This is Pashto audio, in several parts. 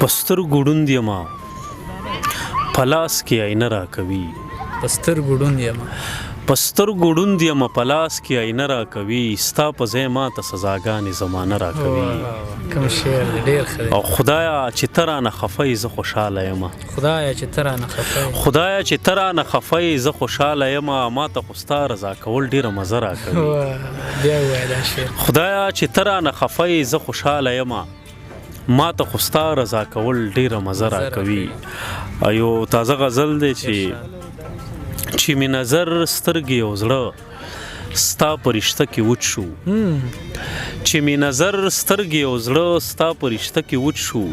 پسترګو ړوند یمه په لاس کې آینه راکوي پسترګو ړوند یمه پسترګو ړوند یمه په لاس کې آینه راکوي ستا په ځای ماته سزاګانې زمانه راکوي کوم شعر دی ډېر ښه دی او خدایه چې ته رانه خفه یې زه خوشحاله یمه خدایه چې ته رانه خفه یې خدایه چې ته رانه خفه یې زه خوشحاله یمه ماته خو ستا رضا کول ډېره مزه راکوي بیا ووایه دا شعر خدایه چې ته رانه خفه یې زه خوشحاله یمه ماته خو ستا رضا کول ډېره مزه راکوي یو تازه غزل دی چې می نظر سترګې او زړه ستا په رشته کې وچ شو چې می نظر سترګې او زړه ستا په رشته کې وچ شو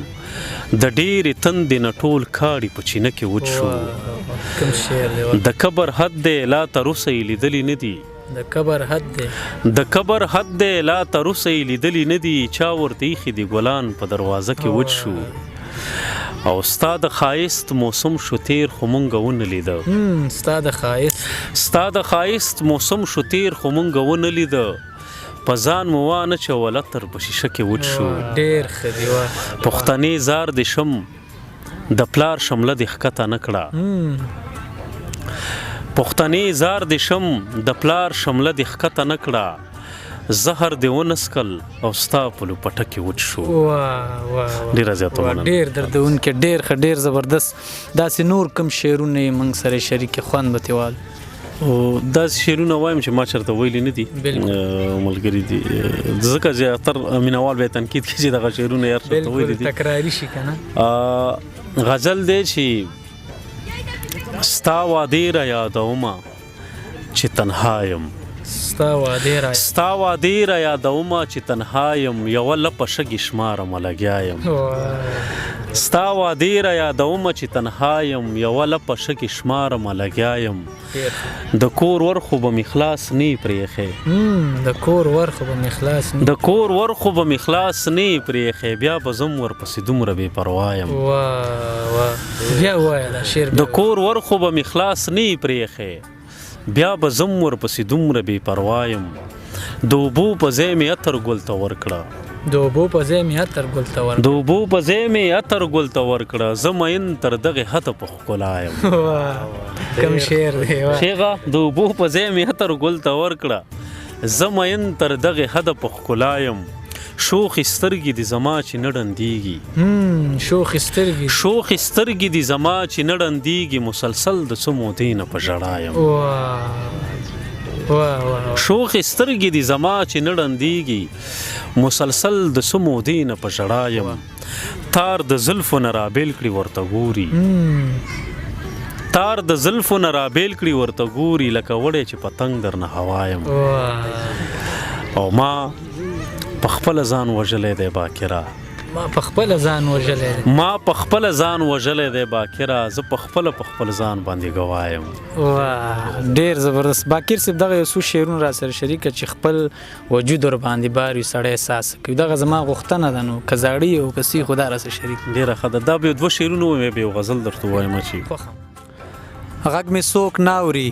د ډېرې تندې نه ټول کاړي په چینه کې وچ شو کوم شعر دی د کبر حد دی لا تر اوسه یې لیدلي نه دي د کبر حد دی د کبر حد دی لا تر اوسه یې لیدلي نه دي چا ورته ایښي دي ګلان په دروازه کې وچ شو او ستا د ښایست موسم شو تیر خو مونږ ونه لیده ستا د ښایست ستا د ښایست موسم شو تیر خو مونږ ونه لیده په ځان مو وانه چوله تر په شیشه کې وچ شو ډېر ښه دی پښتنې زار دې شم د پلار شمله دې ښکته نه کړه پښتنې زار دې شم د پلار شمله دې ښکته نه کړه زهر دې ونسکل او ستا په لوپټه کې وچ شو ډېره زیاته مننه ډېر دردونکی ډېر ښه ډېر زبردست داسې نور کوم شعرونه یې موږ سره شریک خوند به تې وال داسې شعرونه وایم چې ما چېرته ویلي نه دي ملګري دي ځکه زیاتر مینهوال به یې تنقید کړي چې دغه شعرونه یار چېرته ویلي دي تکراري شي که نه غزل دی چې ستا وعدې را یادومه چې تنها یم ستا وعدې را یادومه چې تنها یم یوه لپه شګې شمارمه لګیا یم ستا وعدې را یادومه چې تنها یم یوه لپه شګې شمارمه لګیا یم د کور ور خو به مې خلاص نه پرېښی د کور ور خو به مې خلاص نه پرېښی بیا به زم ورپسې دومره بې پروا یم بیا ووایه دا شعر د کور ور خو به مې خلاص نه پرېښی بیا به زم ورپسې دومره بې پروا یم د اوبو په ځای مې عطر ګل ته ورکړه د اوبو په ځای مې عطر ګل ته ورکړه زه مین تر دغې حده په ښکلا یم کوم شعر دی شیغه د اوبو په ځای مې عطر ګل ته ورکړه زه مین تر دغې حده په ښکلا یم شوخې سترګې دي زما چې نه ډندېږي شوخې سترګې دي زما چې نه ډندېږي مسلسل د څه مودې نه په ژړا یم شوخې سترګې دي زما چې نه ډندېږي مسلسل د څه مودې نه په ژړا یم تار د زلفو نه رابېل کړي ورته ګوري تار د زلفو نه رابېل کړي ورته ګوري لکه وړی چې پتنګ درنه هوا یم او ما پخپله ځان وژلی دی باکره ما پخپله ځان وژلی دی باکره زه پخپله په خپل ځان باندې ګواه یم ډېر زبردست باکر صاحب دغه یو څو شعرونه را سره شریکه چې خپل وجود ور باندې بار وي سړی احساس کوي دغه زما غوښتنه ده نو که زاړي او که سي خو دا را سره شریک ډېره ښه ده دا به یو دوه شعرونه ووایم به یو غزل درته ووایم چې غږ مې څوک نه اوري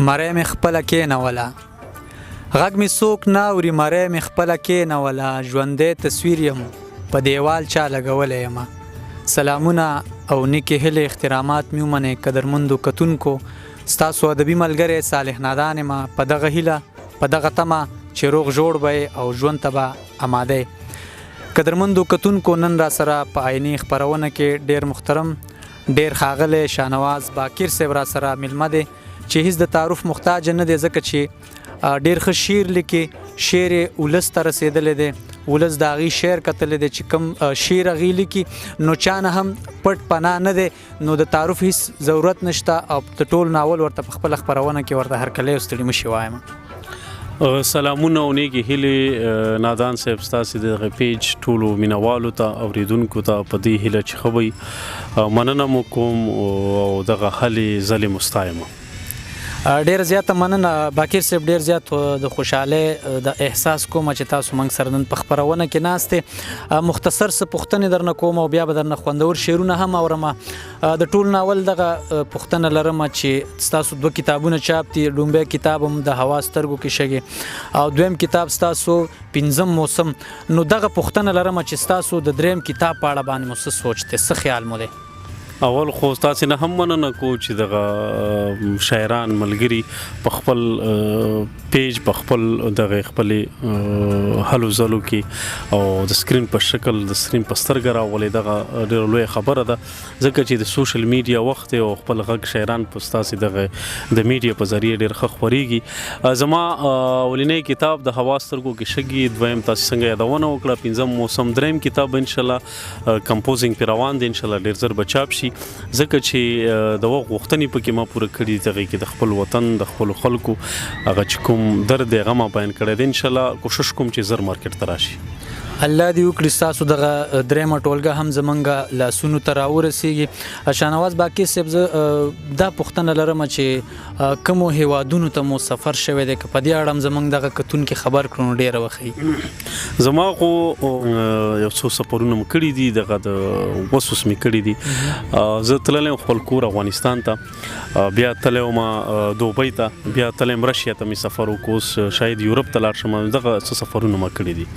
مری مې خپله کېنوله غږ مې څوک نه اوري مری مې خپله کېنوله ژوندی تصویر یم په دیوال چا لګولی یمه سلامونه او نیکې هیلې احترامات مې ومنئ قدرمندو کتونکو ستاسو ادبي ملګری صالح نادان یم په دغه هیله په دغه تمه چې روغ جوړ به او ژوند ته به اماده قدرمندو کتونکو نن را سره په عیني خپرونه کې ډېر محترم ډېر ښاغلی شاهنواز باکر صاحب را سره میلمه دی چې هیڅ د تعارف محتاج نه دی ځکه چې ډېر ښه شعر لیکي شعر یې ولس ته رسېدلی دی ولس د هغې شعر کتلی دی چې کوم شعر هغې لیکي نو چا نه هم پټ پناه نه دی نو د تعارف هیڅ ضرورت نشته او د ټول ناول ورته په خپله خپرونه کې ورته هرکلی او ستړي مشي وایم سلامونه او نیکې هیلې نادان صاحب ستاسې دغه پیج ټولو مینهوالو ته اورېدونکو ته په دې هیله چې ښه وي مننه مو کوم او دغه هلې ځلې مو ستایمه ډیر زیاته مننه باکر صاحب، ډیر زیات د خوشاله د احساس کوم چې تاسو موږ سره نن په خبرونه کې ناشته. مختصر څه پوښتنې درنه کوم او بیا به درنه خوندور شعرونه هم اورم. د ټول ناول دغه پوښتنه لرم چې تاسو 2 کتابونه چاپ دي. لومبه کتاب هم د هوا سترګو کې شګي او دویم کتاب تاسو 15 موسم. نو دغه پوښتنه لرم چې تاسو د دریم کتاب په اړه باندې مو څه سوچته، څه خیال مو دی؟ اول خو تاسو نه هم مننه کو چې دغه شاعران ملګری په خپل پیج په خپل دغه خپل هلو زلو کې او د سکرین په شکل د سکرین په سترګه راولې دغه ډېر لوی خبره ده، ځکه چې د سوشل میډیا وخت او خپل غږ شاعران په تاسو دغه د میډیا په ذریعہ ډېر ښه خوريږي. زما ولینې کتاب د هوا سترګو کې شګي، دویم تاسو څنګه یادونه وکړه 15 موسم، دریم کتاب ان شاء الله کمپوزینګ پر روان دي، ان شاء الله ډېر زر بچاپ شي، ځکه چې د وخت غوښتنې پکې ما پوره کړي دغه کې د خپل وطن د خپل خلکو هغه چې کوم درد غم بیان کړی دی. ان شاء الله کوشش کوم چې زر مارکیټ ته راشي. الله دې وکړي تاسو دغه درېمه ټولګه هم زمونږ لاسونو ته راورسیږي. شاهنواز باکر صاحب دا پوښتنه لرم چې کومو هیوادونو ته مو سفر شوی دی، که په دې اړه هم زمونږ دغه کتونکي خبر کړو ډېره وښیي. زما خو یو څو سفرونه م کړي دي، دغه د وسوس مې کړي دي. زه تللی خپل کور افغانستان ته، بیا تللی وم دوبۍ ته، بیا تللی رشیا ته مې سفر وکړ، شاید یورپ ته لاړ شم. دغه څه سفرونه م کړي دي.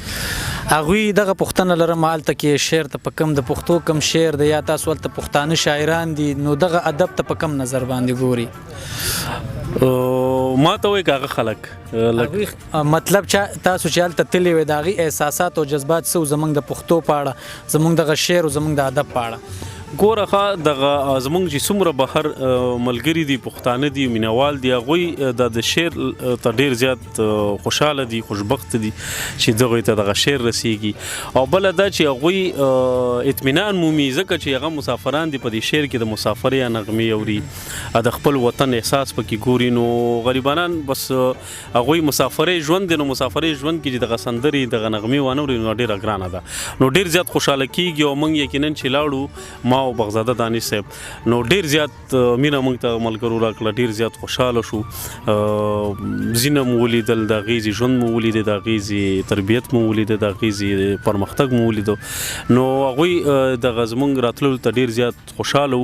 هغوی دغه پوښتنه لرم هلته کې شعر ته په کم د پښتو کم شعر دی، یا تاسو هلته پښتانه شاعران دي، نو دغه ادب ته په کم نظر باندې ګوري؟ ما ته وایي که هغه خلک مطلب تاسو چې هلته تللی وئ د هغې احساسات او جذبات څه زموږ د پښتو په اړه، زموږ دغه شعر او زموږ د ادب په اړه؟ ګوره دغه زمونږ چې څومره بهر ملګري دي، پښتانه دي، مینوال دي، هغوی د شعر ته ډېر زیات خوشحاله دي، خوشبخت دي چې دغوی ته دغه شعر رسیږي. او بله دا چې هغوی اطمینان مومي، ځکه چې هغه مسافران دي، په دې شعر کې د مسافرۍ نغمې اوري، د خپل وطن احساس پکې ګوري. نو غریبانان بس هغوی مسافرۍ ژوند دی، نو مسافرۍ ژوند کې چې دغه سندرې دغه نغمې وانه اوري نو ډېره ګرانه ده، نو ډېر زیات خوشحاله کېږي. او موږ یقینا چې لاړو ما او بغزاده دانش صاحب، نو ډیر زیات مینه موږ ته ملګرو راکړه، ډیر زیات خوشاله شو. زینه مو ولیدل، د غیزي ژوند مو ولیدل، د غیزي تربیت مو ولیدل، د غیزي پرمختګ مو ولیدل. نو هغوی د غزمنګ راتلو ته ډیر زیات خوشاله،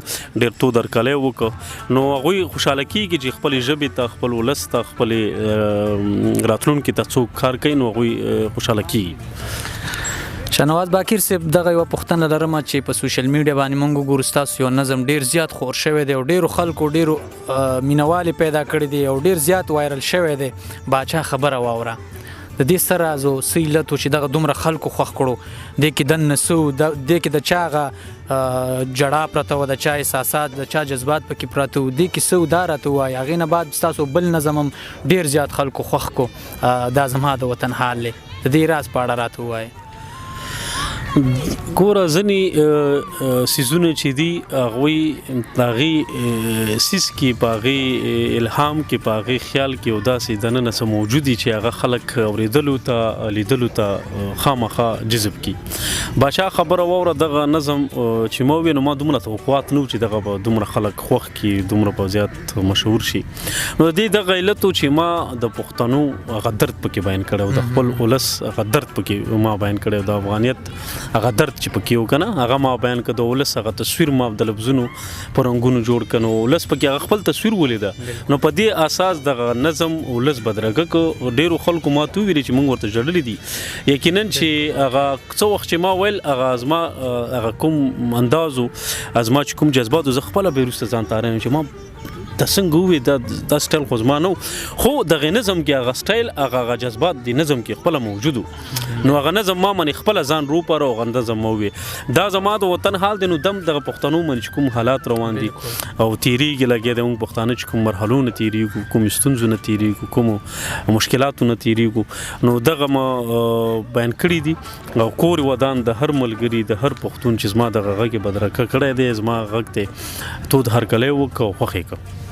ډیر تو درکلی وکړه. نو هغوی خوشاله کیږي چې خپل ژبې ته، خپل ولس ته، خپل راتلونکي ته څوک کار کوي، نو هغوی خوشاله کیږي. شاهنواز باکر صاحب دغه یوه پوښتنه لرم چې په سوشل میډیا باندې موږ وګورو ستاسو یو نظم ډیر زیات خور شوی دی او ډیرو خلکو ډیرو مینوالې پیدا کړي دي او ډیر زیات وایرل شوی دی. باچا خبره واوره د دې سره زو سیلت چې دغه دومره خلکو خوښ کړو، د کې د نسو د کې د چاغه جړه پرته و، د چا احساسات، د چا جذبات پکې پراته و، د کې سو دارته وای. هغې نه بعد ستاسو بل نظم هم ډیر زیات خلکو خوښ کو، دا زما د وطن حال دی. د دې راز په اړه راته ووایئ. ګوره ځینې سیزونه چې دي هغوی د هغې سیز کې، په هغې الهام کې، په هغې خیال کې یو داسې دننه څه موجود دي چې هغه خلک اورېدلو ته، لیدلو ته خامخا جذب کړي. باچا خبره واوره دغه نظم چې ما وویل، نو ما دومره توقعات نه و چې دغه به دومره خلک خوښ کړي، دومره به زیات مشهور شي. نو د دې دغه علت و چې ما د پښتنو هغه درد پکې بیان کړی و، د خپل ولس هغه درد پکې ما بیان کړی و، د افغانیت هغه درد چې پکې و کنه هغه ما بیان کړ. د ولس هغه تصویر ما د لفظونو په رنګونو جوړ کړ، نو ولس پکې هغه خپل تصویر ولیده. نو په دې اساس دغه نظم ولس بدرګه کو. ډیرو خلکو ما ته ویلي چې موږ ورته ژړلي دي، یقینا چې هغه څه وخت چې ما ویل هغه ازما هغه کوم اندازو ازما چې کوم جذبات زه خپله به وروسته ځان ته رایم چې ما د څنګه ووی دا سټایل خو زما نه و، خو دغه نظم کې هغه سټایل هغه جذبات د نظم کې خپله موجود و. نو هغه نظم ما منې خپله ځان روپر او هغه نظم ما ووی دا زما د وطن حال دی. نو دم دغه پښتنو منې چې کوم حالات روان دي او تیریږي لګیا دی، موږ پښتانه چې کوم مرحلو نه تیریږو، کوم ستونزو نه تیریږو، کوم مشکلاتو نه تیریږو، نو دغه ما بیان کړي دي. او کور ودان د هر ملګري، د هر پښتون چې زما دغه غږ یې بدرګه کړی دی، زما غږ ته تود هرکلی وکړه او خوښ یې کړه.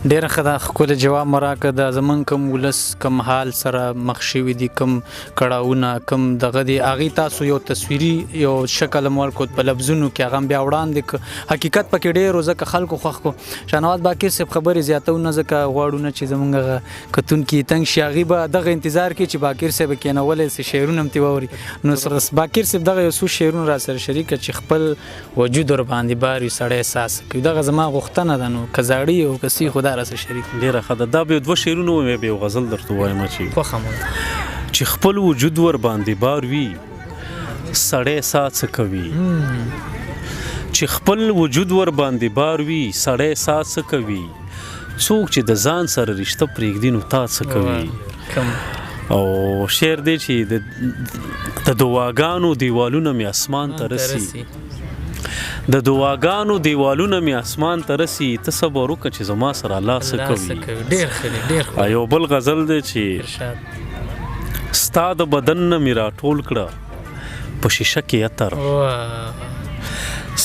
ډېره ښه ده ښکلی جواب مو راکړه د زمونږ کوم ولس کوم حال سره مخ شوي دي کوم کړاوونه کوم دغه دي هغې تاسو یو تصویري یو شکل هم ورکړو په لفظونو کې هغه هم بیا وړاندې کړه حقیقت پکې ډېر و ځکه خلکو خوښ کړو شاهنواز باقر صاحب خبرې زیاتو نه ځکه غواړو نه چې زمونږ هغه کتونکي تنګ شي هغې به دغه انتظار کوي چې باقر صاحب کېنولی سي شعرونه هم ترې واوري نو باقر صاحب دغه یو څو شعرونه را سره شریک کړه چې خپل وجود ور باندې بار وي سړی احساس کوي دغه زما غوښتنه ده نو که زاړي او که سي خو دا راسره شریک ډېره ښه ده دا به دوه شعرونه ومې به یو غزل درته ووایم خوښه مو چې خپل وجود ور باندې بار وي سړی سا څه کوي چې خپل وجود ور باندې بار وي سړی سا څه کوي څوک چې د ځان سره رشته پرېږدي نو تا څه کوي او شعر دی چې د دعاګانو دیوالونه مې اسمان ته رسي د دعاګانو دیوالونه مې اسمان ته رسي ته صبر وکړه چې زما سره الله څه کوي ډېر ښه یو بل غزل دی چې ستا د بدن نه مې راټول کړه په شیشه کې عطر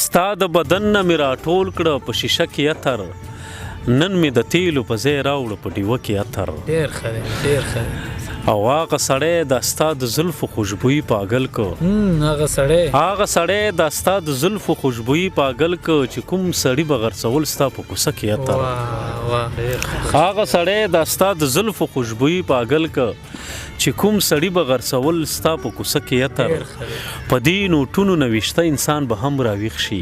ستا د بدن نه مې راټول کړه په شیشه کې عطر نن مې د تیلو په ځای راوړه په ډیوه کې عطر ډېر ښه او هغه سړی د ستا د زلفو خوشبويي پاگل کو هغه سړی د ستا د زلفو خوشبويي پاگل کو چې کوم سړی بغیر څول ستا په کوڅه کې عطر هغه سړی د ستا د زلفو خوشبويي پاگل کو چې کوم سړی بغیر څول ستا په کوڅه کې عطر په دې نوټونو نوښته انسان به هم راویښ شي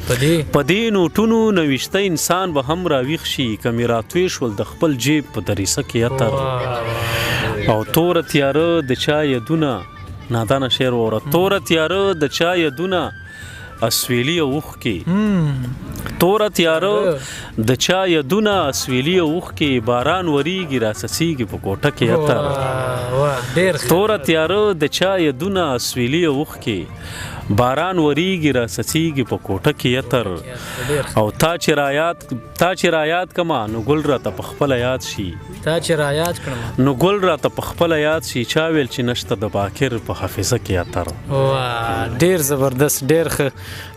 په دې نوټونو نوښته انسان به هم راویښ شي که مې راتوی شول د خپل جیب په دریسه کې عطر او توره تیاره د چا یادونه نادانه شعر وره توره تیاره د چا یادونه اسویلی اوښکې توره تیاره د چا یادونه اسویلی اوښکې باران وریږي راسسیږي په کوټه کې عطر توره تیاره د چا یادونه اسویلی اوښکې باران وریږي راسسیږي په کوټه کې عطر او تا چې رایاد کما نو ګل راته په خپله یاد شي نو ګل راته په خپله یاد شي چا ویل چې نشته د باقر په حافظه کې عطر ډېر زبردست ډېر ښه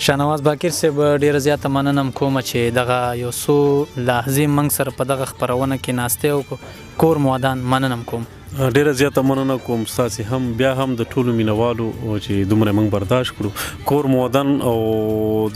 شاهنواز باقر صاحب ډېره زیاته مننه کوم چې دغه یو څو لحظې موږ سره په دغه خپرونه کې ناستې وکړو کور مو ودان مننه کوم ډیره زیاته مننه کوم ستاسې هم بیا هم د ټولو مینوالو چې دومره موږ برداشت کړو کور مو ودان او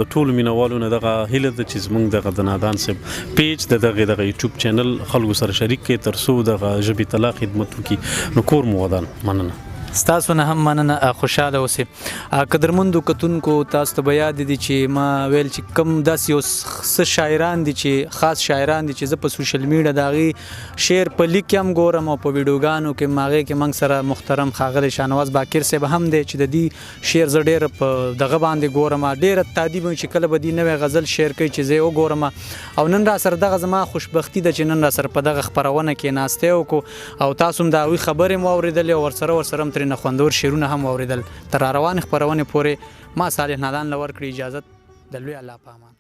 د ټولو مینوالو نه دغه هیله ده چې زموږ دغه د نادان صاحب پیج د دغه یوټیوب چینل خلکو سره شریک کړي تر څو دغه ژبې طلا خدمت وکړي نو کور مو ودان مننه ستاسو نه هم مننه خوشاله اوسئ قدرمندو کتونکو تاسو ته به یاد دي چې ما ویل چې کوم داسې یو څه شاعران دي چې خاص شاعران دي چې زه په سوشل میډیا د هغې شعر په لیک هم ګورم او په ویډیوګانو کې هغې کې موږ سره محترم ښاغلی شاهنواز باقر صاحب هم دی چې د دې شعر زه ډېره په دغه باندې ګورم ډېره تعدیب چې کله به دې نوی غزل شعر کوي چې زه یې وګورم او نن را سره دغه زما خوشبختي ده چې نن را سره په دغه خپرونه کې ناستې وکړو او تاسو هم د هغوی خبرې مو اورېدلې او ورسره هم ترېنه خوندور شعرونه هم اوریدل تر روان خپرونې پورې ما صالح نادان لور کړی اجازت د لوی الله په امان